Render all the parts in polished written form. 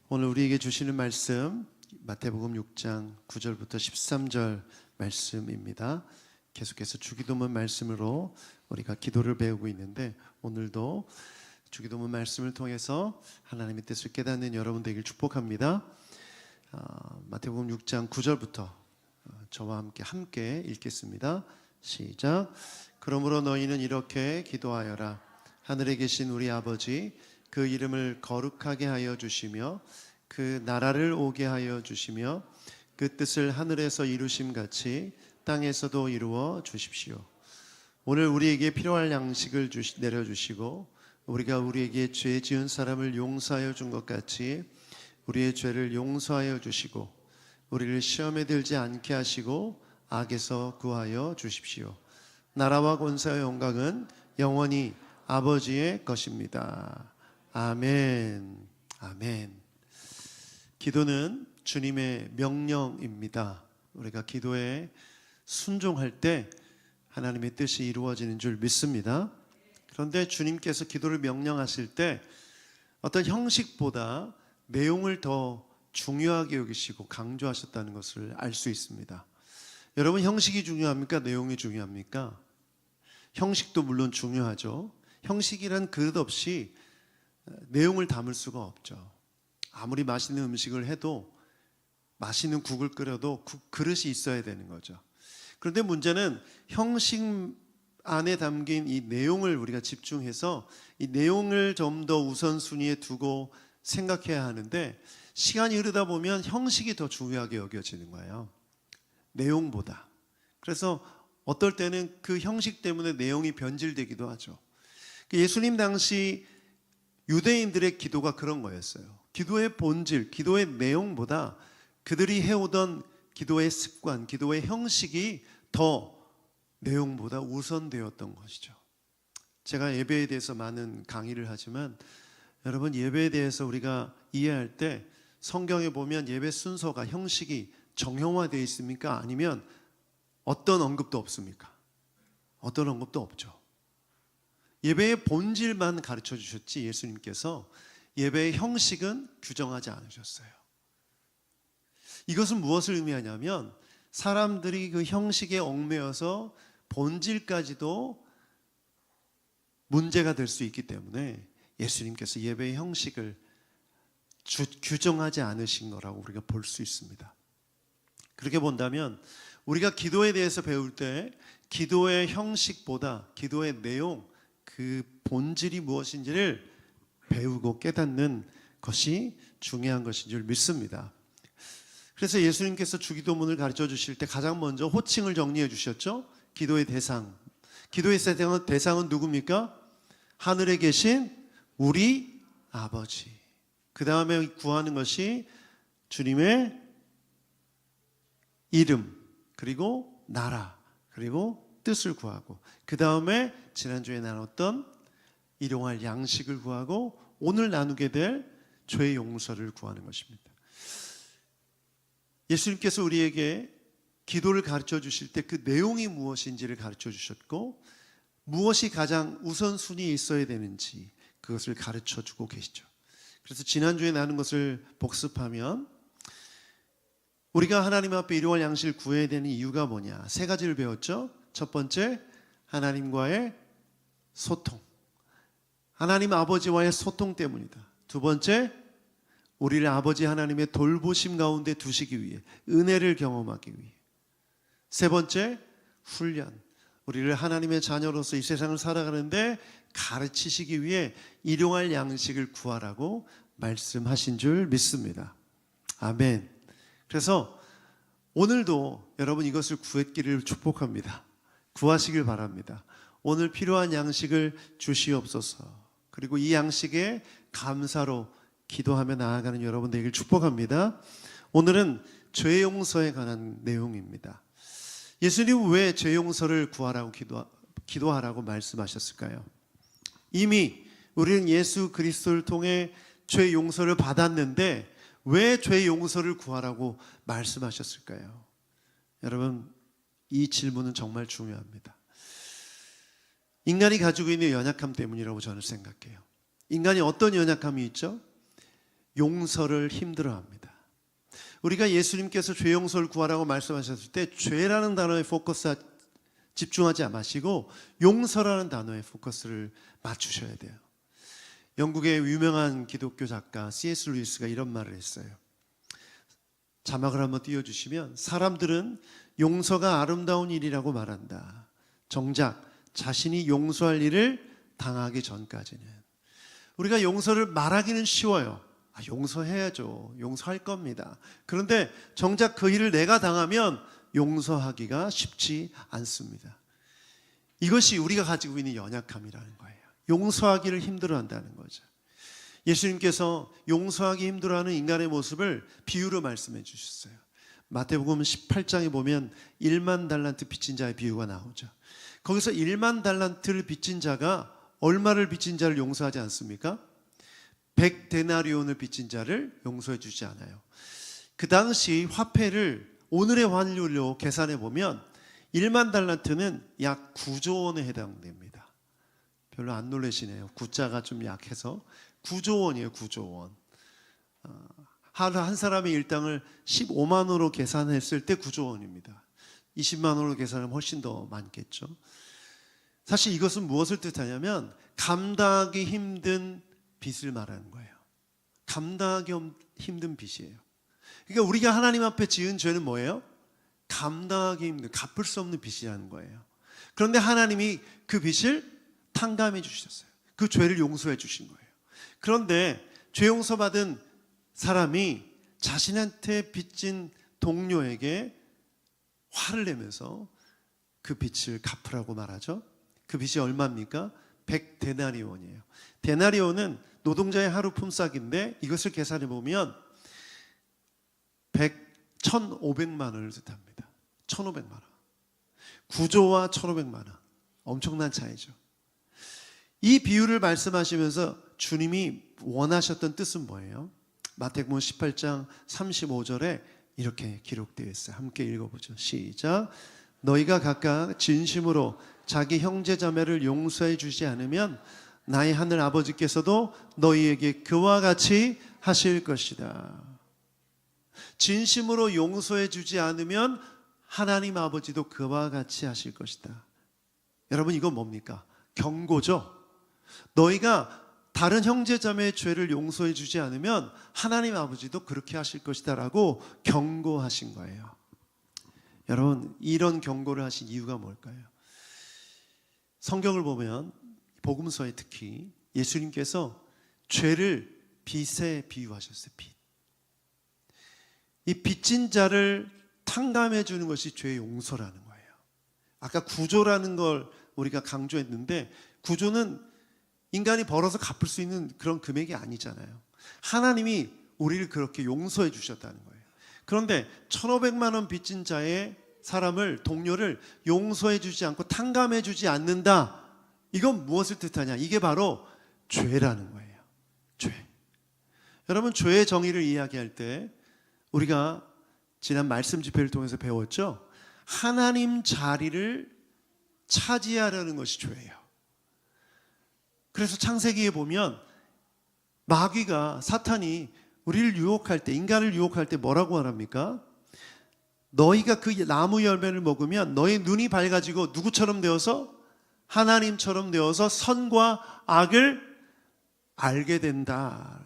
오늘 우리에게 주시는 말씀 마태복음 6장 9절부터 13절 말씀입니다. 계속해서 주기도문 말씀으로 우리가 기도를 배우고 있는데, 오늘도 주기도문 말씀을 통해서 하나님의 뜻을 깨닫는 여러분 되길 축복합니다. 마태복음 6장 9절부터 저와 함께 읽겠습니다. 시작. 그러므로 너희는 이렇게 기도하여라. 하늘에 계신 우리 아버지, 그 이름을 거룩하게 하여 주시며 그 나라를 오게 하여 주시며 그 뜻을 하늘에서 이루심 같이 땅에서도 이루어 주십시오. 오늘 우리에게 필요할 양식을 내려주시고, 우리가 우리에게 죄 지은 사람을 용서하여 준 것 같이 우리의 죄를 용서하여 주시고, 우리를 시험에 들지 않게 하시고 악에서 구하여 주십시오. 나라와 권세와 영광은 영원히 아버지의 것입니다. 아멘. 아멘. 기도는 주님의 명령입니다. 우리가 기도에 순종할 때 하나님의 뜻이 이루어지는 줄 믿습니다. 그런데 주님께서 기도를 명령하실 때 어떤 형식보다 내용을 더 중요하게 여기시고 강조하셨다는 것을 알 수 있습니다. 여러분, 형식이 중요합니까? 내용이 중요합니까? 형식도 물론 중요하죠. 형식이란 그릇 없이 내용을 담을 수가 없죠. 아무리 맛있는 음식을 해도, 맛있는 국을 끓여도 그릇이 있어야 되는 거죠. 그런데 문제는 형식 안에 담긴 이 내용을 우리가 집중해서 이 내용을 좀 더 우선순위에 두고 생각해야 하는데, 시간이 흐르다 보면 형식이 더 중요하게 여겨지는 거예요, 내용보다. 그래서 어떨 때는 그 형식 때문에 내용이 변질되기도 하죠. 예수님 당시 유대인들의 기도가 그런 거였어요. 기도의 본질, 기도의 내용보다 그들이 해오던 기도의 습관, 기도의 형식이 더 내용보다 우선되었던 것이죠. 제가 예배에 대해서 많은 강의를 하지만, 여러분, 예배에 대해서 우리가 이해할 때 성경에 보면 예배 순서가, 형식이 정형화되어 있습니까? 아니면 어떤 언급도 없습니까? 어떤 언급도 없죠. 예배의 본질만 가르쳐 주셨지, 예수님께서 예배의 형식은 규정하지 않으셨어요. 이것은 무엇을 의미하냐면, 사람들이 그 형식에 얽매여서 본질까지도 문제가 될 수 있기 때문에 예수님께서 예배의 형식을 규정하지 않으신 거라고 우리가 볼 수 있습니다. 그렇게 본다면 우리가 기도에 대해서 배울 때 기도의 형식보다 기도의 내용, 그 본질이 무엇인지를 배우고 깨닫는 것이 중요한 것인 줄 믿습니다. 그래서 예수님께서 주기도문을 가르쳐 주실 때 가장 먼저 호칭을 정리해 주셨죠. 기도의 대상. 기도의 대상은 누굽니까? 하늘에 계신 우리 아버지. 그 다음에 구하는 것이 주님의 이름, 그리고 나라, 그리고 뜻을 구하고, 그 다음에 지난주에 나눴던 일용할 양식을 구하고, 오늘 나누게 될 죄의 용서를 구하는 것입니다. 예수님께서 우리에게 기도를 가르쳐 주실 때 그 내용이 무엇인지를 가르쳐 주셨고, 무엇이 가장 우선순위에 있어야 되는지 그것을 가르쳐 주고 계시죠. 그래서 지난주에 나눈 것을 복습하면, 우리가 하나님 앞에 일용할 양식을 구해야 되는 이유가 뭐냐? 세 가지를 배웠죠. 첫 번째, 하나님과의 소통, 하나님 아버지와의 소통 때문이다. 두 번째, 우리를 아버지 하나님의 돌보심 가운데 두시기 위해, 은혜를 경험하기 위해. 세 번째, 훈련, 우리를 하나님의 자녀로서 이 세상을 살아가는데 가르치시기 위해 일용할 양식을 구하라고 말씀하신 줄 믿습니다. 아멘. 그래서 오늘도 여러분 이것을 구했기를 축복합니다. 구하시길 바랍니다. 오늘 필요한 양식을 주시옵소서. 그리고 이 양식에 감사로 기도하며 나아가는 여러분 되길 축복합니다. 오늘은 죄 용서에 관한 내용입니다. 예수님은 왜 죄 용서를 구하라고 기도하라고 말씀하셨을까요? 이미 우리는 예수 그리스도를 통해 죄 용서를 받았는데 왜 죄 용서를 구하라고 말씀하셨을까요? 여러분, 이 질문은 정말 중요합니다. 인간이 가지고 있는 연약함 때문이라고 저는 생각해요. 인간이 어떤 연약함이 있죠? 용서를 힘들어합니다. 우리가 예수님께서 죄 용서를 구하라고 말씀하셨을 때 죄라는 단어에 집중하지 마시고 용서라는 단어에 포커스를 맞추셔야 돼요. 영국의 유명한 기독교 작가 C.S. 루이스가 이런 말을 했어요. 자막을 한번 띄워주시면, 사람들은 용서가 아름다운 일이라고 말한다. 정작 자신이 용서할 일을 당하기 전까지는. 우리가 용서를 말하기는 쉬워요. 용서해야죠. 용서할 겁니다. 그런데 정작 그 일을 내가 당하면 용서하기가 쉽지 않습니다. 이것이 우리가 가지고 있는 연약함이라는 거예요. 용서하기를 힘들어한다는 거죠. 예수님께서 용서하기 힘들어하는 인간의 모습을 비유로 말씀해 주셨어요. 마태복음 18장에 보면 1만 달란트 빚진 자의 비유가 나오죠. 거기서 1만 달란트를 빚진 자가 얼마를 빚진 자를 용서하지 않습니까? 100데나리온을 빚진 자를 용서해 주지 않아요. 그 당시 화폐를 오늘의 환율로 계산해 보면 1만 달란트는 약 9조 원에 해당됩니다. 별로 안 놀라시네요. 구자가 좀 약해서 9조 원이에요. 9조 원. 한 사람의 일당을 15만 원으로 계산했을 때 9조 원입니다. 20만 원으로 계산하면 훨씬 더 많겠죠. 사실 이것은 무엇을 뜻하냐면 감당하기 힘든 빚을 말하는 거예요. 감당하기 힘든 빚이에요. 그러니까 우리가 하나님 앞에 지은 죄는 뭐예요? 감당하기 힘든, 갚을 수 없는 빚이라는 거예요. 그런데 하나님이 그 빚을 탕감해 주셨어요. 그 죄를 용서해 주신 거예요. 그런데 죄 용서받은 사람이 자신한테 빚진 동료에게 화를 내면서 그 빚을 갚으라고 말하죠. 그 빚이 얼마입니까? 100데나리온이에요. 데나리온은 노동자의 하루 품삯인데 이것을 계산해 보면 1,500만 원을 뜻합니다. 1,500만 원. 9조와 1,500만 원. 엄청난 차이죠. 이 비유를 말씀하시면서 주님이 원하셨던 뜻은 뭐예요? 마태복음 18장 35절에 이렇게 기록되어 있어요. 함께 읽어보죠. 시작. 너희가 각각 진심으로 자기 형제 자매를 용서해 주지 않으면 나의 하늘 아버지께서도 너희에게 그와 같이 하실 것이다. 진심으로 용서해 주지 않으면 하나님 아버지도 그와 같이 하실 것이다. 여러분, 이건 뭡니까? 경고죠. 너희가 다른 형제자매의 죄를 용서해 주지 않으면 하나님 아버지도 그렇게 하실 것이다 라고 경고하신 거예요. 여러분, 이런 경고를 하신 이유가 뭘까요? 성경을 보면 복음서에 특히 예수님께서 죄를 빚에 비유하셨어요. 빚. 이 빚진 자를 탕감해 주는 것이 죄의 용서라는 거예요. 아까 구조라는 걸 우리가 강조했는데, 구조는 인간이 벌어서 갚을 수 있는 그런 금액이 아니잖아요. 하나님이 우리를 그렇게 용서해 주셨다는 거예요. 그런데 1,500만 원 빚진 자의 사람을, 동료를 용서해 주지 않고 탕감해 주지 않는다. 이건 무엇을 뜻하냐? 이게 바로 죄라는 거예요. 죄. 여러분, 죄의 정의를 이야기할 때 우리가 지난 말씀 집회를 통해서 배웠죠? 하나님 자리를 차지하려는 것이 죄예요. 그래서 창세기에 보면 마귀가, 사탄이 우리를 유혹할 때, 인간을 유혹할 때 뭐라고 말합니까? 너희가 그 나무 열매를 먹으면 너희 눈이 밝아지고 누구처럼 되어서? 하나님처럼 되어서 선과 악을 알게 된다.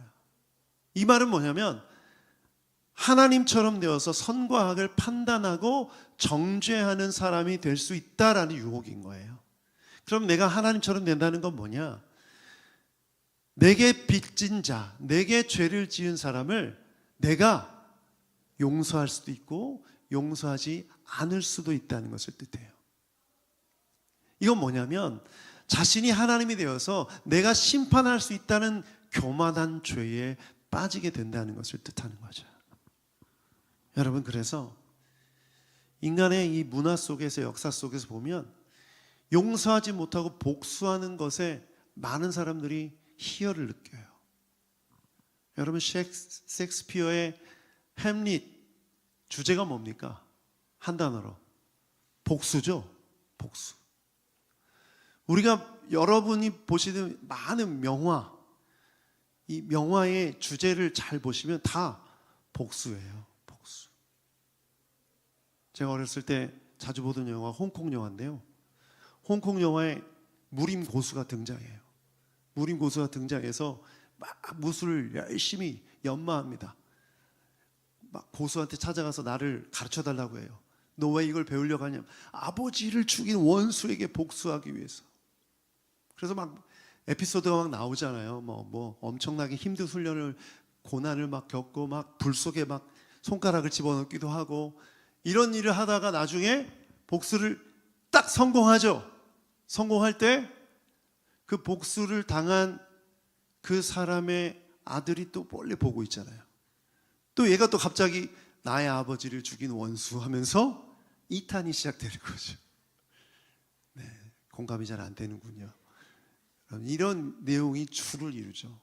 이 말은 뭐냐면 하나님처럼 되어서 선과 악을 판단하고 정죄하는 사람이 될 수 있다라는 유혹인 거예요. 그럼 내가 하나님처럼 된다는 건 뭐냐? 내게 빚진 자, 내게 죄를 지은 사람을 내가 용서할 수도 있고 용서하지 않을 수도 있다는 것을 뜻해요. 이건 뭐냐면 자신이 하나님이 되어서 내가 심판할 수 있다는 교만한 죄에 빠지게 된다는 것을 뜻하는 거죠. 여러분, 그래서 인간의 이 문화 속에서, 역사 속에서 보면 용서하지 못하고 복수하는 것에 많은 사람들이 희열을 느껴요. 여러분, 셰익스피어의 햄릿 주제가 뭡니까? 한 단어로 복수죠. 복수. 우리가 여러분이 보시는 많은 명화, 이 명화의 주제를 잘 보시면 다 복수예요. 복수. 제가 어렸을 때 자주 보던 영화 홍콩 영화인데요. 홍콩 영화에 무림 고수가 등장해요. 무림 고수가 등장해서 막 무술을 열심히 연마합니다. 막 고수한테 찾아가서 나를 가르쳐 달라고 해요. 너 왜 이걸 배우려고 하냐? 아버지를 죽인 원수에게 복수하기 위해서. 그래서 막 에피소드가 막 나오잖아요. 뭐 엄청나게 힘든 훈련을, 고난을 막 겪고 막 불 속에 막 손가락을 집어넣기도 하고, 이런 일을 하다가 나중에 복수를 딱 성공하죠. 성공할 때 그 복수를 당한 그 사람의 아들이 또 멀리 보고 있잖아요. 또 얘가 또 갑자기 나의 아버지를 죽인 원수 하면서 이탄이 시작되는 거죠. 네, 공감이 잘 안 되는군요. 이런 내용이 주를 이루죠.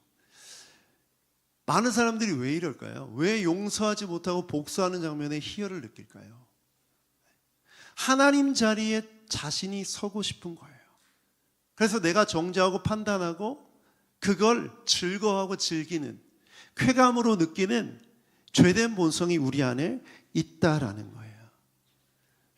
많은 사람들이 왜 이럴까요? 왜 용서하지 못하고 복수하는 장면에 희열을 느낄까요? 하나님 자리에 자신이 서고 싶은 거예요. 그래서 내가 정죄하고 판단하고 그걸 즐거워하고 즐기는, 쾌감으로 느끼는 죄된 본성이 우리 안에 있다라는 거예요.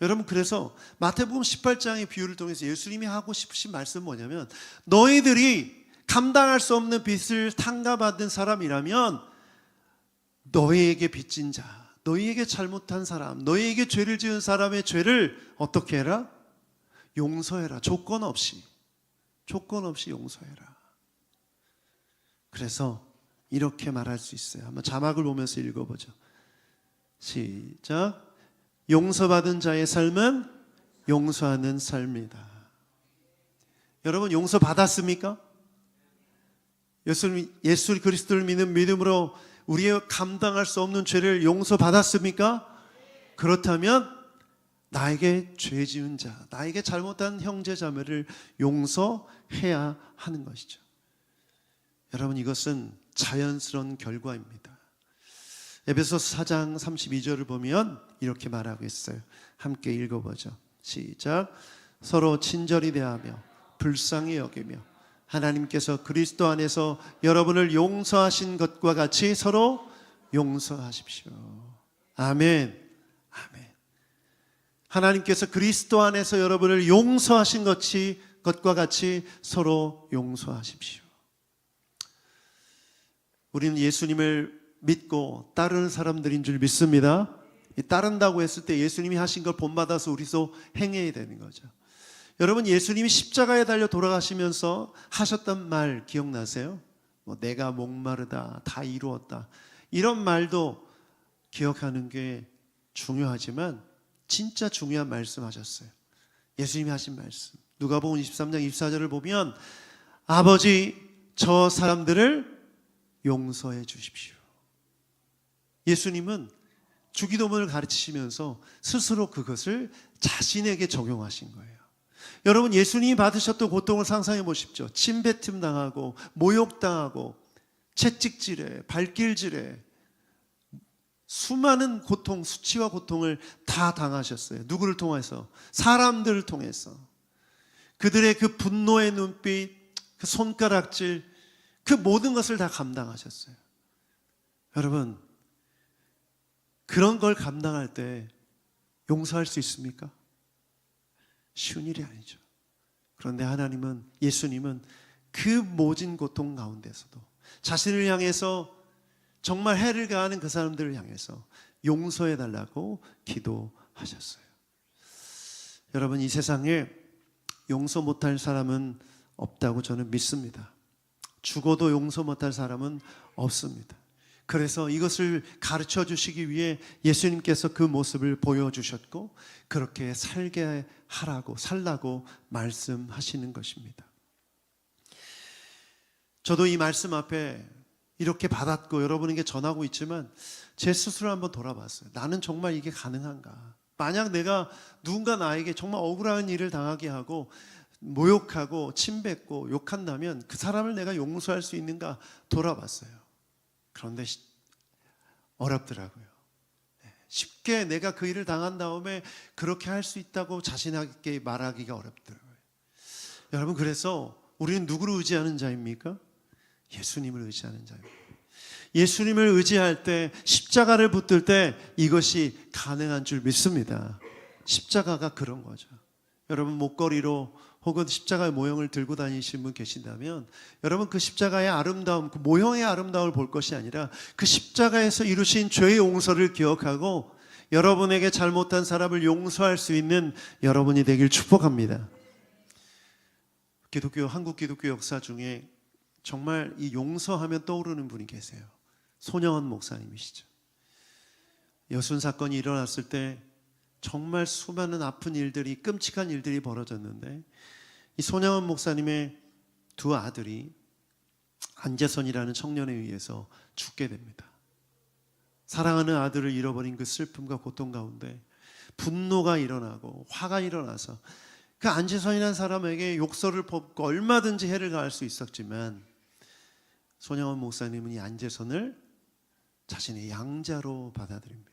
여러분, 그래서 마태복음 18장의 비유를 통해서 예수님이 하고 싶으신 말씀은 뭐냐면, 너희들이 감당할 수 없는 빚을 탕감받은 사람이라면 너희에게 빚진 자, 너희에게 잘못한 사람, 너희에게 죄를 지은 사람의 죄를 어떻게 해라? 용서해라. 조건 없이 용서해라. 그래서 이렇게 말할 수 있어요. 한번 자막을 보면서 읽어보죠. 시작. 용서받은 자의 삶은 용서하는 삶이다. 여러분, 용서받았습니까? 예수 그리스도를 믿는 믿음으로 우리의 감당할 수 없는 죄를 용서받았습니까? 그렇다면 나에게 죄 지은 자, 나에게 잘못한 형제 자매를 용서해야 하는 것이죠. 여러분, 이것은 자연스러운 결과입니다. 에베소서 4장 32절을 보면 이렇게 말하고 있어요. 함께 읽어보죠. 시작. 서로 친절히 대하며 불쌍히 여기며 하나님께서 그리스도 안에서 여러분을 용서하신 것과 같이 서로 용서하십시오. 아멘. 아멘. 하나님께서 그리스도 안에서 여러분을 용서하신 것과 같이 서로 용서하십시오. 우리는 예수님을 믿고 따르는 사람들인 줄 믿습니다. 따른다고 했을 때 예수님이 하신 걸 본받아서 우리도 행해야 되는 거죠. 여러분, 예수님이 십자가에 달려 돌아가시면서 하셨던 말 기억나세요? 내가 목마르다, 다 이루었다, 이런 말도 기억하는 게 중요하지만 진짜 중요한 말씀 하셨어요. 예수님이 하신 말씀, 누가복음 23장 24절을 보면 아버지, 저 사람들을 용서해 주십시오. 예수님은 주기도문을 가르치시면서 스스로 그것을 자신에게 적용하신 거예요. 여러분, 예수님이 받으셨던 고통을 상상해 보십시오. 침뱉음 당하고 모욕당하고 채찍질에 발길질에 수많은 고통, 수치와 고통을 다 당하셨어요. 누구를 통해서? 사람들을 통해서. 그들의 그 분노의 눈빛, 그 손가락질, 그 모든 것을 다 감당하셨어요. 여러분, 그런 걸 감당할 때 용서할 수 있습니까? 쉬운 일이 아니죠. 그런데 하나님은, 예수님은 그 모진 고통 가운데서도 자신을 향해서, 정말 해를 가하는 그 사람들을 향해서 용서해 달라고 기도하셨어요. 여러분, 이 세상에 용서 못할 사람은 없다고 저는 믿습니다. 죽어도 용서 못할 사람은 없습니다. 그래서 이것을 가르쳐 주시기 위해 예수님께서 그 모습을 보여주셨고 그렇게 살게 하라고, 살라고 말씀하시는 것입니다. 저도 이 말씀 앞에 이렇게 받았고 여러분에게 전하고 있지만 제 스스로 한번 돌아봤어요. 나는 정말 이게 가능한가? 만약 내가 누군가 나에게 정말 억울한 일을 당하게 하고 모욕하고 침뱉고 욕한다면 그 사람을 내가 용서할 수 있는가 돌아봤어요. 그런데 어렵더라고요. 쉽게 내가 그 일을 당한 다음에 그렇게 할 수 있다고 자신있게 말하기가 어렵더라고요. 여러분, 그래서 우리는 누구를 의지하는 자입니까? 예수님을 의지하는 자입니다. 예수님을 의지할 때, 십자가를 붙들 때 이것이 가능한 줄 믿습니다. 십자가가 그런 거죠. 여러분 목걸이로 혹은 십자가의 모형을 들고 다니시는 분 계신다면 여러분 그 십자가의 아름다움, 그 모형의 아름다움을 볼 것이 아니라 그 십자가에서 이루신 죄의 용서를 기억하고 여러분에게 잘못한 사람을 용서할 수 있는 여러분이 되길 축복합니다. 한국 기독교 역사 중에 정말 이 용서하면 떠오르는 분이 계세요. 손영원 목사님이시죠. 여순 사건이 일어났을 때 정말 수많은 아픈 일들이, 끔찍한 일들이 벌어졌는데 이 손영원 목사님의 두 아들이 안재선이라는 청년에 의해서 죽게 됩니다. 사랑하는 아들을 잃어버린 그 슬픔과 고통 가운데 분노가 일어나고 화가 일어나서 그 안재선이라는 사람에게 욕설을 퍼붓고 얼마든지 해를 가할 수 있었지만 손영원 목사님은 이 안재선을 자신의 양자로 받아들입니다.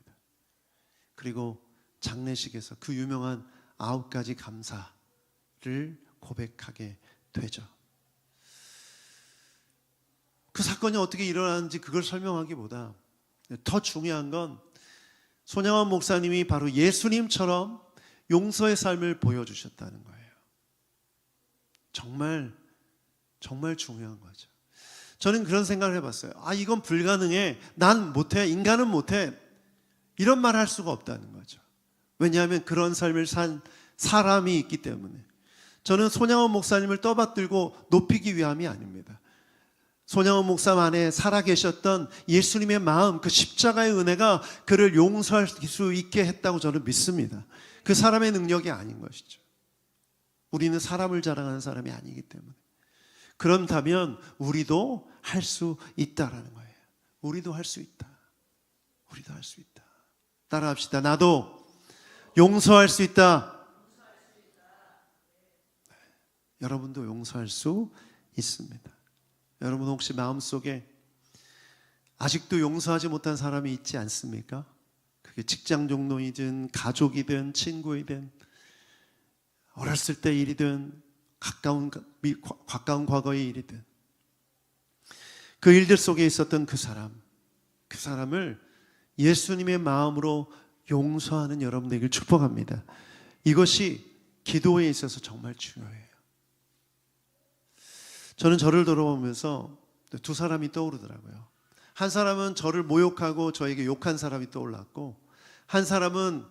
그리고 장례식에서 그 유명한 9가지 감사를 고백하게 되죠. 그 사건이 어떻게 일어났는지 그걸 설명하기보다 더 중요한 건 손영원 목사님이 바로 예수님처럼 용서의 삶을 보여주셨다는 거예요. 정말 중요한 거죠. 저는 그런 생각을 해봤어요. 이건 불가능해. 난 못해. 인간은 못해. 이런 말 할 수가 없다는 거죠. 왜냐하면 그런 삶을 산 사람이 있기 때문에. 저는 손영원 목사님을 떠받들고 높이기 위함이 아닙니다. 손영원 목사 안에 살아계셨던 예수님의 마음, 그 십자가의 은혜가 그를 용서할 수 있게 했다고 저는 믿습니다. 그 사람의 능력이 아닌 것이죠. 우리는 사람을 자랑하는 사람이 아니기 때문에. 그렇다면 우리도 할 수 있다라는 거예요. 우리도 할 수 있다. 우리도 할 수 있다. 따라합시다. 나도 용서할 수 있다. 네. 여러분도 용서할 수 있습니다. 여러분 혹시 마음속에 아직도 용서하지 못한 사람이 있지 않습니까? 그게 직장 동료이든 가족이든 친구이든 어렸을 때 일이든 가까운 과거의 일이든 그 일들 속에 있었던 그 사람을 예수님의 마음으로 용서하는 여러분 되길 축복합니다. 이것이 기도에 있어서 정말 중요해요. 저는 저를 돌아보면서 두 사람이 떠오르더라고요. 한 사람은 저를 모욕하고 저에게 욕한 사람이 떠올랐고, 한 사람은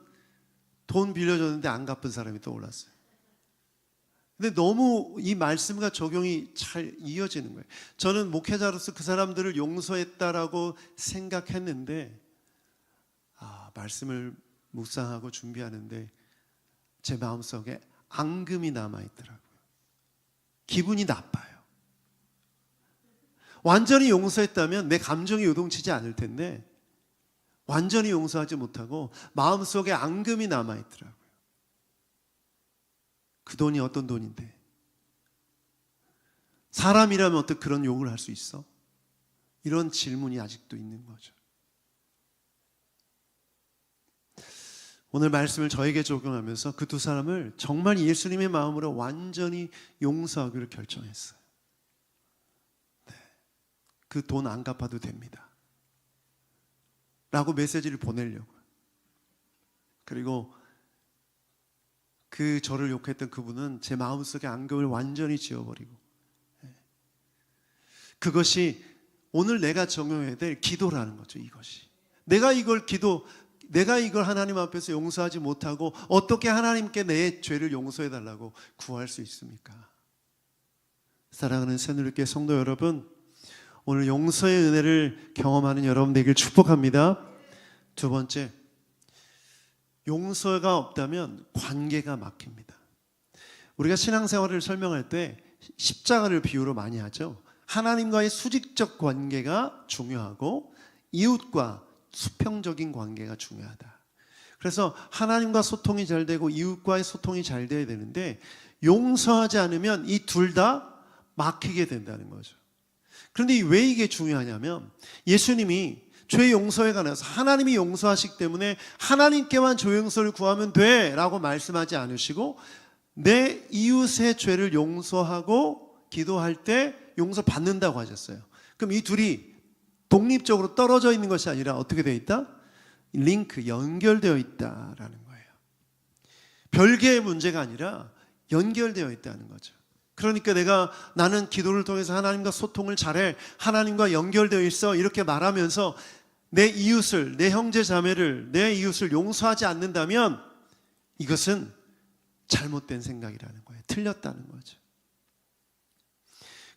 돈 빌려줬는데 안 갚은 사람이 떠올랐어요. 근데 너무 이 말씀과 적용이 잘 이어지는 거예요. 저는 목회자로서 그 사람들을 용서했다라고 생각했는데 말씀을 묵상하고 준비하는데 제 마음속에 앙금이 남아있더라고요. 기분이 나빠요. 완전히 용서했다면 내 감정이 요동치지 않을 텐데 완전히 용서하지 못하고 마음속에 앙금이 남아있더라고요. 그 돈이 어떤 돈인데? 사람이라면 어떻게 그런 욕을 할 수 있어? 이런 질문이 아직도 있는 거죠. 오늘 말씀을 저에게 적용하면서 그 두 사람을 정말 예수님의 마음으로 완전히 용서하기로 결정했어요. 네. 그 돈 안 갚아도 됩니다. 라고 메시지를 보내려고요. 그리고 그 저를 욕했던 그분은 제 마음속에 앙금을 완전히 지워버리고, 그것이 오늘 내가 적용해야 될 기도라는 거죠. 이것이 내가 이걸 하나님 앞에서 용서하지 못하고 어떻게 하나님께 내 죄를 용서해 달라고 구할 수 있습니까? 사랑하는 새누리교회 성도 여러분, 오늘 용서의 은혜를 경험하는 여러분 되길 축복합니다. 두 번째, 용서가 없다면 관계가 막힙니다. 우리가 신앙생활을 설명할 때 십자가를 비유로 많이 하죠. 하나님과의 수직적 관계가 중요하고 이웃과 수평적인 관계가 중요하다. 그래서 하나님과 소통이 잘 되고 이웃과의 소통이 잘 돼야 되는데 용서하지 않으면 이 둘 다 막히게 된다는 거죠. 그런데 왜 이게 중요하냐면 예수님이 죄 용서에 관해서 하나님이 용서하시기 때문에 하나님께만 죄 용서를 구하면 돼 라고 말씀하지 않으시고 내 이웃의 죄를 용서하고 기도할 때 용서 받는다고 하셨어요. 그럼 이 둘이 독립적으로 떨어져 있는 것이 아니라 어떻게 되어 있다? 링크, 연결되어 있다라는 거예요. 별개의 문제가 아니라 연결되어 있다는 거죠. 그러니까 나는 기도를 통해서 하나님과 소통을 잘해, 하나님과 연결되어 있어, 이렇게 말하면서 내 이웃을, 내 형제 자매를, 내 이웃을 용서하지 않는다면 이것은 잘못된 생각이라는 거예요. 틀렸다는 거죠.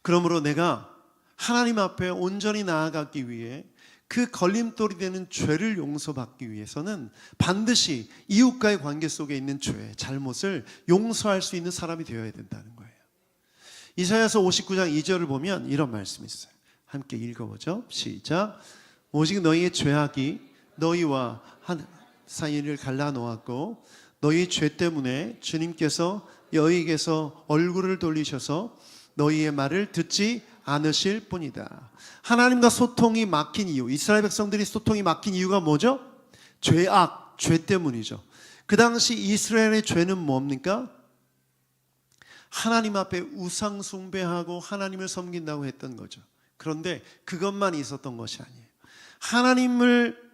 그러므로 내가 하나님 앞에 온전히 나아가기 위해 그 걸림돌이 되는 죄를 용서받기 위해서는 반드시 이웃과의 관계 속에 있는 죄, 잘못을 용서할 수 있는 사람이 되어야 된다는 거예요. 이사야서 59장 2절을 보면 이런 말씀이 있어요. 함께 읽어보죠. 시작. 오직 너희의 죄악이 너희와 한 사이를 갈라놓았고 너희 죄 때문에 주님께서 너희에게서 얼굴을 돌리셔서 너희의 말을 듣지 않으실 뿐이다. 하나님과 소통이 막힌 이유, 이스라엘 백성들이 소통이 막힌 이유가 뭐죠? 죄악, 죄 때문이죠. 그 당시 이스라엘의 죄는 뭡니까? 하나님 앞에 우상 숭배하고 하나님을 섬긴다고 했던 거죠. 그런데 그것만 있었던 것이 아니에요. 하나님을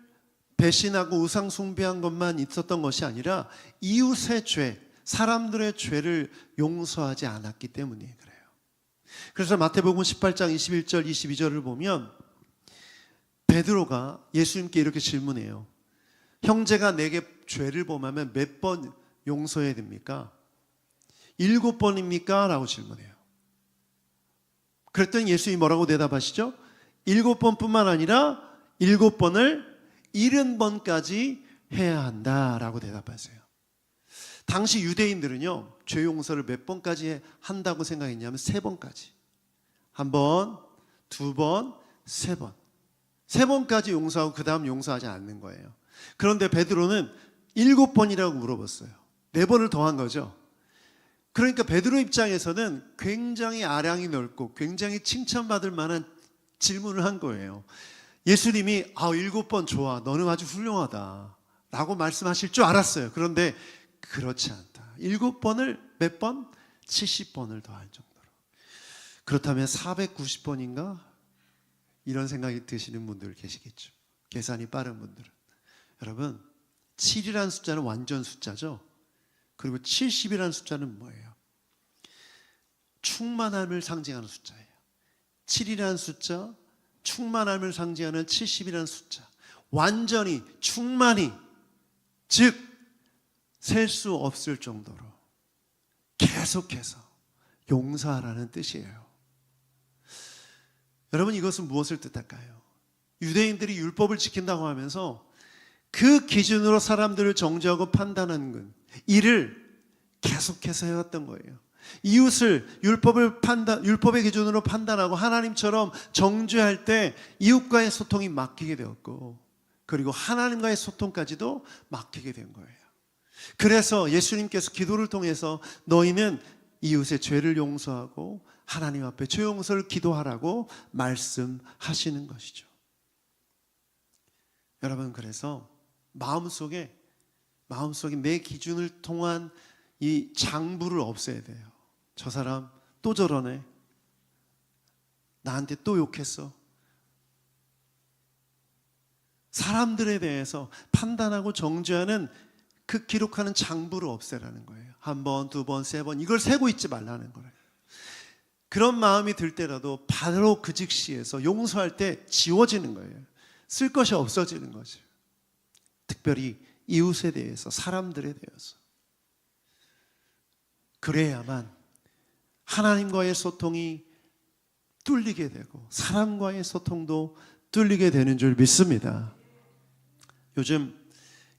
배신하고 우상 숭배한 것만 있었던 것이 아니라 이웃의 죄, 사람들의 죄를 용서하지 않았기 때문이에요. 그래요. 그래서 마태복음 18장 21절 22절을 보면 베드로가 예수님께 이렇게 질문해요. 형제가 내게 죄를 범하면 몇 번 용서해야 됩니까? 7번입니까? 라고 질문해요. 그랬더니 예수님이 뭐라고 대답하시죠? 7번뿐만 아니라 7번을 70번까지 해야 한다라고 대답하세요. 당시 유대인들은요, 죄 용서를 몇 번까지 한다고 생각했냐면 3번까지. 1번, 2번, 3번. 3번까지 용서하고 그 다음 용서하지 않는 거예요. 그런데 베드로는 7번이라고 물어봤어요. 4번을 더한 거죠. 그러니까 베드로 입장에서는 굉장히 아량이 넓고 굉장히 칭찬받을 만한 질문을 한 거예요. 예수님이 7번 좋아, 너는 아주 훌륭하다 라고 말씀하실 줄 알았어요. 그런데 그렇지 않다. 7번을 몇 번? 70번을 더할 정도로. 그렇다면 490번인가? 이런 생각이 드시는 분들 계시겠죠. 계산이 빠른 분들은. 여러분, 7이라는 숫자는 완전 숫자죠. 그리고 70이라는 숫자는 뭐예요? 충만함을 상징하는 숫자예요. 7이라는 숫자, 충만함을 상징하는 70이라는 숫자. 완전히, 충만히, 즉 셀 수 없을 정도로 계속해서 용서하라는 뜻이에요. 여러분, 이것은 무엇을 뜻할까요? 유대인들이 율법을 지킨다고 하면서 그 기준으로 사람들을 정죄하고 판단하는 건 이를 계속해서 해왔던 거예요. 이웃을 율법의 기준으로 판단하고 하나님처럼 정죄할 때 이웃과의 소통이 막히게 되었고, 그리고 하나님과의 소통까지도 막히게 된 거예요. 그래서 예수님께서 기도를 통해서 너희는 이웃의 죄를 용서하고 하나님 앞에 죄 용서를 기도하라고 말씀하시는 것이죠. 여러분, 그래서 마음속에 내 기준을 통한 이 장부를 없애야 돼요. 저 사람 또 저러네, 나한테 또 욕했어. 사람들에 대해서 판단하고 정죄하는 그 기록하는 장부를 없애라는 거예요. 1번, 2번, 3번 이걸 세고 있지 말라는 거예요. 그런 마음이 들 때라도 바로 그 즉시에서 용서할 때 지워지는 거예요. 쓸 것이 없어지는 거죠. 특별히 이웃에 대해서, 사람들에 대해서. 그래야만 하나님과의 소통이 뚫리게 되고 사람과의 소통도 뚫리게 되는 줄 믿습니다. 요즘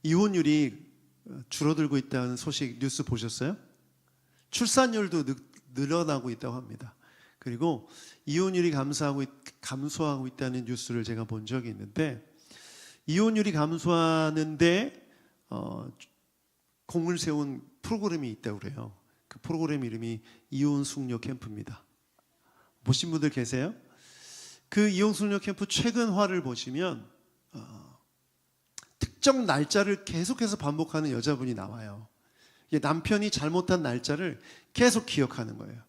이혼율이 줄어들고 있다는 소식 뉴스 보셨어요? 출산율도 늘어나고 있다고 합니다. 그리고 이혼율이 감소하고 있다는 뉴스를 제가 본 적이 있는데, 이혼율이 감소하는데 공을 세운 프로그램이 있다고 그래요. 그 프로그램 이름이 이혼 숙녀 캠프입니다. 보신 분들 계세요? 그 이혼 숙녀 캠프 최근화를 보시면 특정 날짜를 계속해서 반복하는 여자분이 나와요. 남편이 잘못한 날짜를 계속 기억하는 거예요.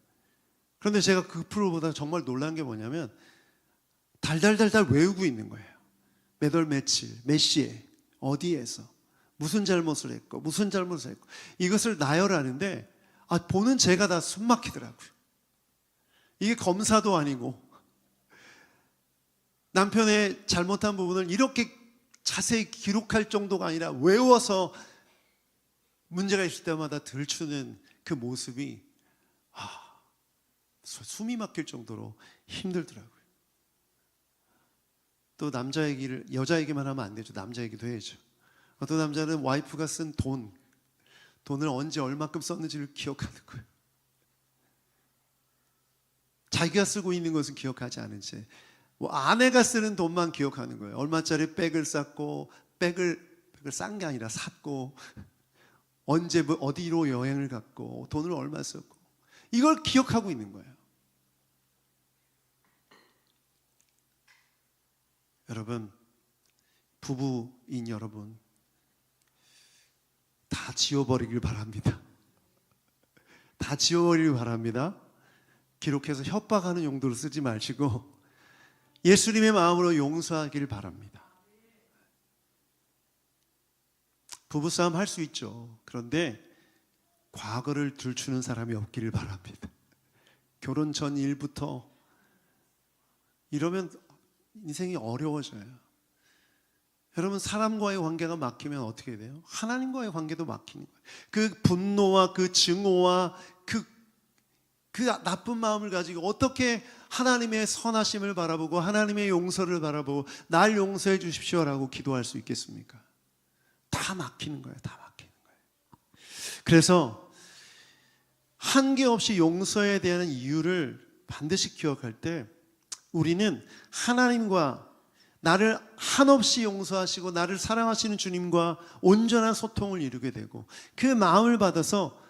그런데 제가 그 프로보다 정말 놀란 게 뭐냐면 달달달달 외우고 있는 거예요. 몇 월 며칠, 몇 시에, 어디에서 무슨 잘못을 했고 무슨 잘못을 했고 이것을 나열하는데 보는 제가 다 숨 막히더라고요. 이게 검사도 아니고 남편의 잘못한 부분을 이렇게 자세히 기록할 정도가 아니라 외워서 문제가 있을 때마다 들추는 그 모습이 숨이 막힐 정도로 힘들더라고요. 또 남자 얘기를 여자 얘기만 하면 안 되죠. 남자 얘기도 해야죠. 어떤 남자는 와이프가 쓴 돈을 언제 얼마큼 썼는지를 기억하는 거예요. 자기가 쓰고 있는 것은 기억하지 않은 채 아내가 쓰는 돈만 기억하는 거예요. 얼마짜리 백을 샀고 백을 싼 게 아니라 샀고 언제 어디로 여행을 갔고 돈을 얼마 썼고 이걸 기억하고 있는 거예요. 여러분, 부부인 여러분 다 지워버리길 바랍니다. 다 지워버리길 바랍니다. 기록해서 협박하는 용도로 쓰지 마시고 예수님의 마음으로 용서하길 바랍니다. 부부싸움 할 수 있죠. 그런데 과거를 들추는 사람이 없기를 바랍니다. 결혼 전 일부터 이러면 인생이 어려워져요. 여러분, 사람과의 관계가 막히면 어떻게 돼요? 하나님과의 관계도 막히는 거예요. 그 분노와 그 증오와 그 나쁜 마음을 가지고 어떻게 하나님의 선하심을 바라보고 하나님의 용서를 바라보고 날 용서해 주십시오라고 기도할 수 있겠습니까? 다 막히는 거예요. 다 막히는 거예요. 그래서 한계 없이 용서에 대한 이유를 반드시 기억할 때 우리는 하나님과 나를 한없이 용서하시고 나를 사랑하시는 주님과 온전한 소통을 이루게 되고 그 마음을 받아서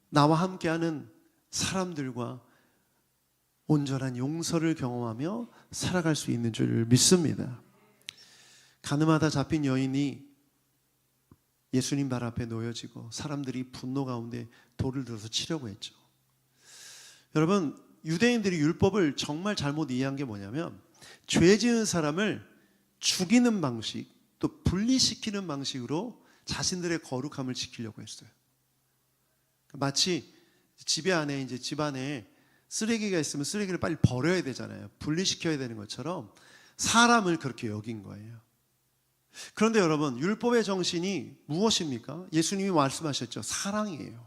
나와 함께하는 사람들과 온전한 용서를 경험하며 살아갈 수 있는 줄 믿습니다. 가늠하다 잡힌 여인이 예수님 발 앞에 놓여지고 사람들이 분노 가운데 돌을 들어서 치려고 했죠. 여러분, 유대인들이 율법을 정말 잘못 이해한 게 뭐냐면 죄 지은 사람을 죽이는 방식 또 분리시키는 방식으로 자신들의 거룩함을 지키려고 했어요. 마치 집 안에 쓰레기가 있으면 쓰레기를 빨리 버려야 되잖아요. 분리시켜야 되는 것처럼 사람을 그렇게 여긴 거예요. 그런데 여러분, 율법의 정신이 무엇입니까? 예수님이 말씀하셨죠. 사랑이에요.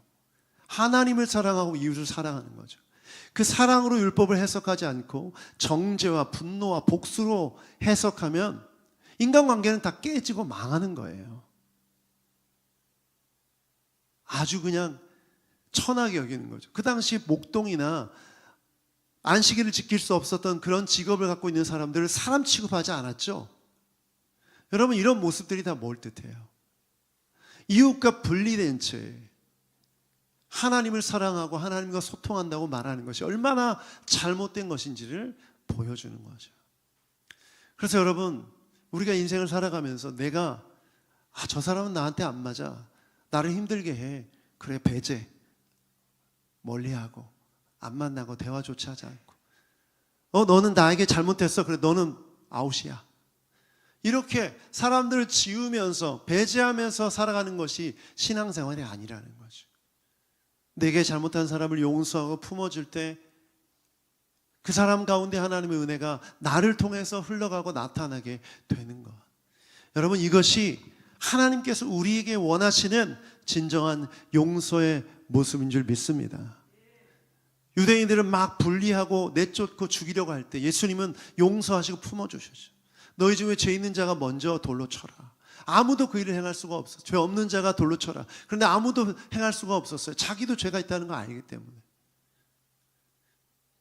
하나님을 사랑하고 이웃을 사랑하는 거죠. 그 사랑으로 율법을 해석하지 않고 정죄와 분노와 복수로 해석하면 인간관계는 다 깨지고 망하는 거예요. 아주 그냥 천하게 여기는 거죠. 그 당시 목동이나 안식일을 지킬 수 없었던 그런 직업을 갖고 있는 사람들을 사람 취급하지 않았죠. 여러분, 이런 모습들이 다 뭘 뜻해요? 이웃과 분리된 채 하나님을 사랑하고 하나님과 소통한다고 말하는 것이 얼마나 잘못된 것인지를 보여주는 거죠. 그래서 여러분, 우리가 인생을 살아가면서 내가 저 사람은 나한테 안 맞아, 나를 힘들게 해, 그래 배제, 멀리하고 안 만나고 대화조차 하지 않고 너는 나에게 잘못했어, 그래 너는 아웃이야, 이렇게 사람들을 지우면서 배제하면서 살아가는 것이 신앙생활이 아니라는 거죠. 내게 잘못한 사람을 용서하고 품어줄 때 그 사람 가운데 하나님의 은혜가 나를 통해서 흘러가고 나타나게 되는 것. 여러분, 이것이 하나님께서 우리에게 원하시는 진정한 용서의 모습인 줄 믿습니다. 유대인들은 막 분리하고 내쫓고 죽이려고 할 때 예수님은 용서하시고 품어주셨죠. 너희 중에 죄 있는 자가 먼저 돌로 쳐라. 아무도 그 일을 행할 수가 없었어요. 죄 없는 자가 돌로 쳐라. 그런데 아무도 행할 수가 없었어요. 자기도 죄가 있다는 걸 알기 때문에.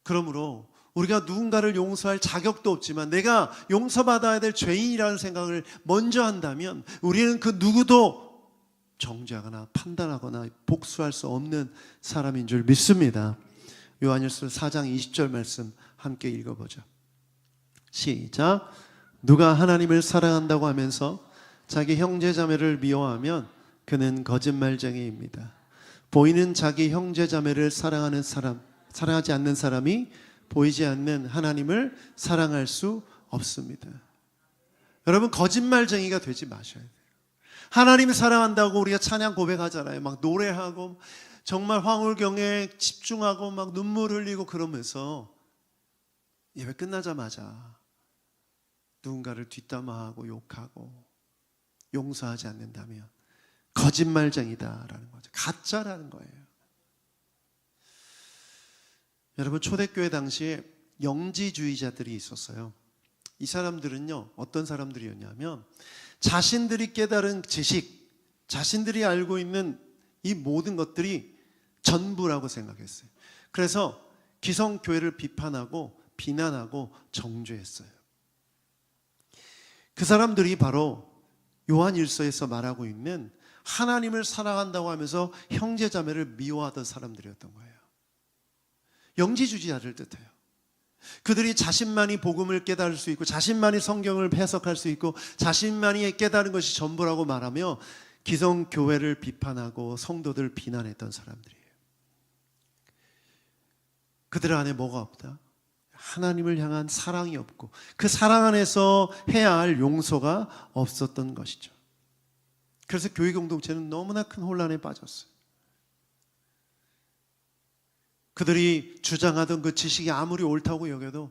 그러므로 우리가 누군가를 용서할 자격도 없지만 내가 용서받아야 될 죄인이라는 생각을 먼저 한다면 우리는 그 누구도 정죄하거나 판단하거나 복수할 수 없는 사람인 줄 믿습니다. 요한일서 4장 20절 말씀 함께 읽어보죠. 시작. 누가 하나님을 사랑한다고 하면서 자기 형제 자매를 미워하면 그는 거짓말쟁이입니다. 보이는 자기 형제 자매를 사랑하지 않는 사람이 보이지 않는 하나님을 사랑할 수 없습니다. 여러분, 거짓말쟁이가 되지 마셔야 돼요. 하나님을 사랑한다고 우리가 찬양 고백하잖아요. 막 노래하고 정말 황홀경에 집중하고 막 눈물 흘리고 그러면서 예배 끝나자마자 누군가를 뒷담화하고 욕하고 용서하지 않는다면 거짓말쟁이다라는 거죠. 가짜라는 거예요. 여러분, 초대교회 당시에 영지주의자들이 있었어요. 이 사람들은요, 어떤 사람들이었냐면 자신들이 깨달은 지식, 자신들이 알고 있는 이 모든 것들이 전부라고 생각했어요. 그래서 기성교회를 비판하고 비난하고 정죄했어요. 그 사람들이 바로 요한일서에서 말하고 있는 하나님을 사랑한다고 하면서 형제자매를 미워하던 사람들이었던 거예요. 영지주의자를 뜻해요. 그들이 자신만이 복음을 깨달을 수 있고 자신만이 성경을 해석할 수 있고 자신만이 깨달은 것이 전부라고 말하며 기성교회를 비판하고 성도들 비난했던 사람들이에요. 그들 안에 뭐가 없다? 하나님을 향한 사랑이 없고 그 사랑 안에서 해야 할 용서가 없었던 것이죠. 그래서 교회 공동체는 너무나 큰 혼란에 빠졌어요. 그들이 주장하던 그 지식이 아무리 옳다고 여겨도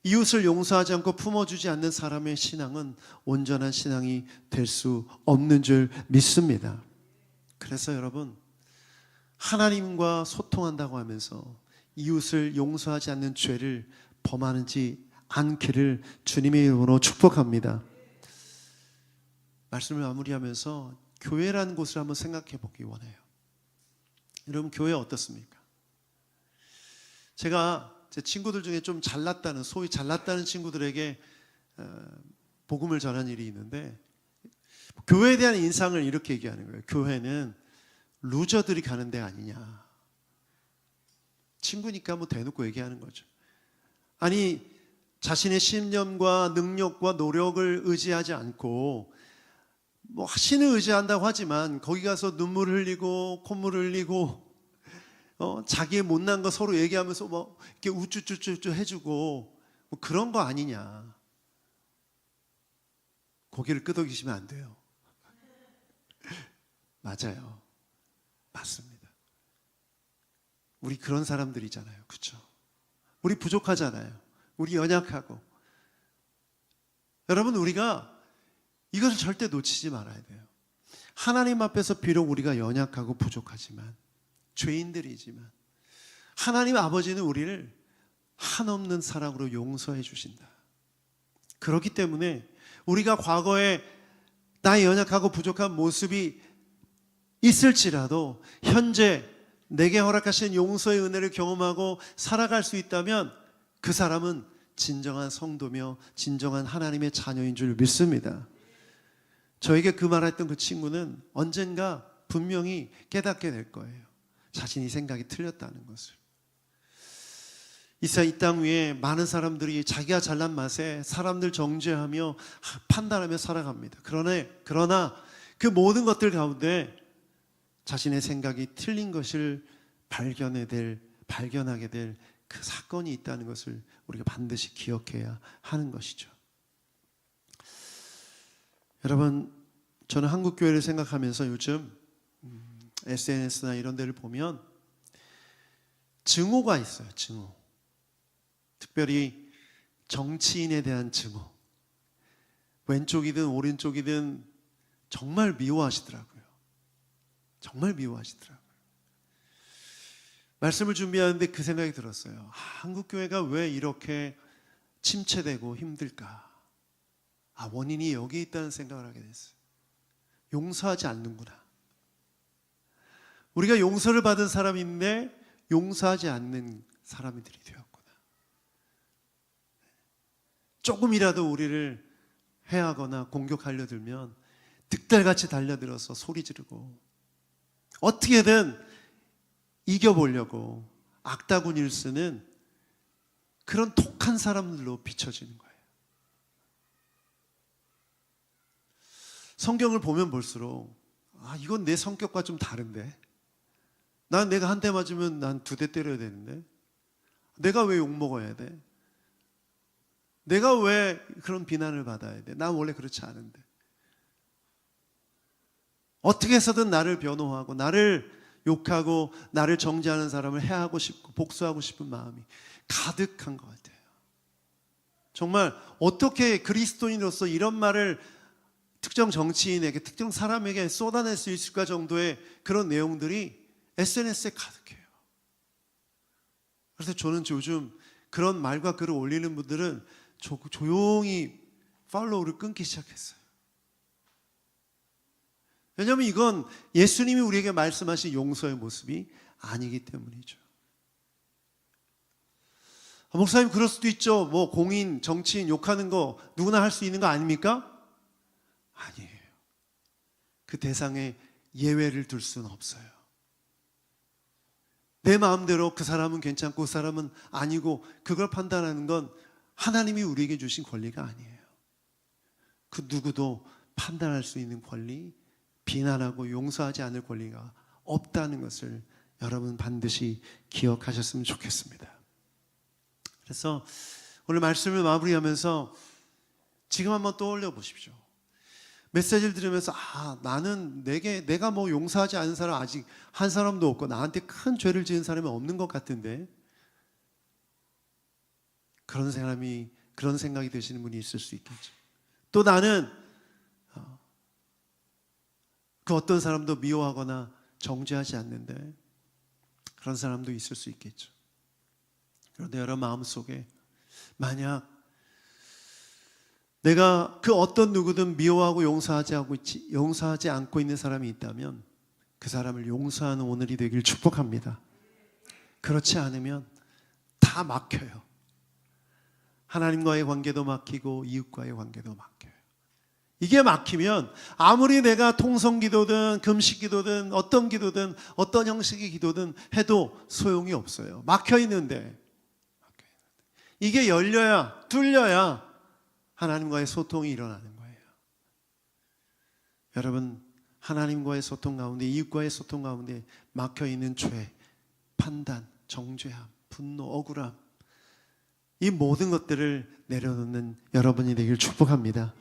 이웃을 용서하지 않고 품어주지 않는 사람의 신앙은 온전한 신앙이 될 수 없는 줄 믿습니다. 그래서 여러분, 하나님과 소통한다고 하면서 이웃을 용서하지 않는 죄를 범하지 않기를 주님의 이름으로 축복합니다. 말씀을 마무리하면서 교회라는 곳을 한번 생각해 보기 원해요. 여러분, 교회 어떻습니까? 제가 제 친구들 중에 좀 잘났다는, 소위 잘났다는 친구들에게 복음을 전한 일이 있는데, 교회에 대한 인상을 이렇게 얘기하는 거예요. 교회는 루저들이 가는 데 아니냐. 친구니까 뭐 대놓고 얘기하는 거죠. 아니, 자신의 신념과 능력과 노력을 의지하지 않고 뭐 신을 의지한다고 하지만 거기 가서 눈물을 흘리고 콧물을 흘리고 자기의 못난 거 서로 얘기하면서 뭐 이렇게 우쭈쭈쭈 해주고 뭐 그런 거 아니냐. 고개를 끄덕이시면 안 돼요. 맞아요. 맞습니다. 우리 그런 사람들이잖아요. 그렇죠? 우리 부족하잖아요. 우리 연약하고. 여러분, 우리가 이것을 절대 놓치지 말아야 돼요. 하나님 앞에서 비록 우리가 연약하고 부족하지만, 죄인들이지만 하나님 아버지는 우리를 한없는 사랑으로 용서해 주신다. 그렇기 때문에 우리가 과거에 나의 연약하고 부족한 모습이 있을지라도 현재 내게 허락하신 용서의 은혜를 경험하고 살아갈 수 있다면 그 사람은 진정한 성도며 진정한 하나님의 자녀인 줄 믿습니다. 저에게 그 말했던 그 친구는 언젠가 분명히 깨닫게 될 거예요. 자신이 생각이 틀렸다는 것을. 이 땅 위에 많은 사람들이 자기가 잘난 맛에 사람들 정죄하며 판단하며 살아갑니다. 그러나 그 모든 것들 가운데 자신의 생각이 틀린 것을 발견하게 될 그 사건이 있다는 것을 우리가 반드시 기억해야 하는 것이죠. 여러분, 저는 한국교회를 생각하면서 요즘 SNS나 이런 데를 보면 증오가 있어요. 증오. 특별히 정치인에 대한 증오. 왼쪽이든 오른쪽이든 정말 미워하시더라고요. 정말 미워하시더라고요. 말씀을 준비하는데 그 생각이 들었어요. 한국교회가 왜 이렇게 침체되고 힘들까? 원인이 여기 있다는 생각을 하게 됐어요. 용서하지 않는구나. 우리가 용서를 받은 사람인데 용서하지 않는 사람들이 되었구나. 조금이라도 우리를 해하거나 공격하려 들면 득달같이 달려들어서 소리 지르고 어떻게든 이겨보려고 악다구니를 쓰는 그런 독한 사람들로 비춰지는 거예요. 성경을 보면 볼수록 이건 내 성격과 좀 다른데, 내가 한 대 맞으면 난 2대 때려야 되는데 내가 왜 욕먹어야 돼? 내가 왜 그런 비난을 받아야 돼? 난 원래 그렇지 않은데. 어떻게 해서든 나를 변호하고 나를 욕하고 나를 정죄하는 사람을 해하고 싶고 복수하고 싶은 마음이 가득한 것 같아요. 정말 어떻게 그리스도인으로서 이런 말을 특정 정치인에게, 특정 사람에게 쏟아낼 수 있을까 정도의 그런 내용들이 SNS에 가득해요. 그래서 저는 요즘 그런 말과 글을 올리는 분들은 조용히 팔로우를 끊기 시작했어요. 왜냐하면 이건 예수님이 우리에게 말씀하신 용서의 모습이 아니기 때문이죠. 목사님, 그럴 수도 있죠. 뭐 공인, 정치인 욕하는 거 누구나 할 수 있는 거 아닙니까? 아니에요. 그 대상에 예외를 둘 수는 없어요. 내 마음대로 그 사람은 괜찮고 그 사람은 아니고 그걸 판단하는 건 하나님이 우리에게 주신 권리가 아니에요. 그 누구도 판단할 수 있는 권리, 비난하고 용서하지 않을 권리가 없다는 것을 여러분 반드시 기억하셨으면 좋겠습니다. 그래서 오늘 말씀을 마무리하면서 지금 한번 떠올려 보십시오. 메시지를 들으면서 나는 내가 뭐 용서하지 않은 사람 아직 한 사람도 없고 나한테 큰 죄를 지은 사람이 없는 것 같은데, 그런 생각이 드시는 분이 있을 수 있겠죠. 또 나는 그 어떤 사람도 미워하거나 정죄하지 않는데, 그런 사람도 있을 수 있겠죠. 그런데 여러분 마음속에 만약 내가 그 어떤 누구든 미워하고 용서하지 않고 있는 사람이 있다면 그 사람을 용서하는 오늘이 되길 축복합니다. 그렇지 않으면 다 막혀요. 하나님과의 관계도 막히고 이웃과의 관계도 막혀요. 이게 막히면 아무리 내가 통성기도든 금식기도든 어떤 기도든 어떤 형식의 기도든 해도 소용이 없어요. 막혀있는데 이게 열려야, 뚫려야 하나님과의 소통이 일어나는 거예요. 여러분, 하나님과의 소통 가운데, 이웃과의 소통 가운데 막혀있는 죄, 판단, 정죄함, 분노, 억울함, 이 모든 것들을 내려놓는 여러분이 되길 축복합니다.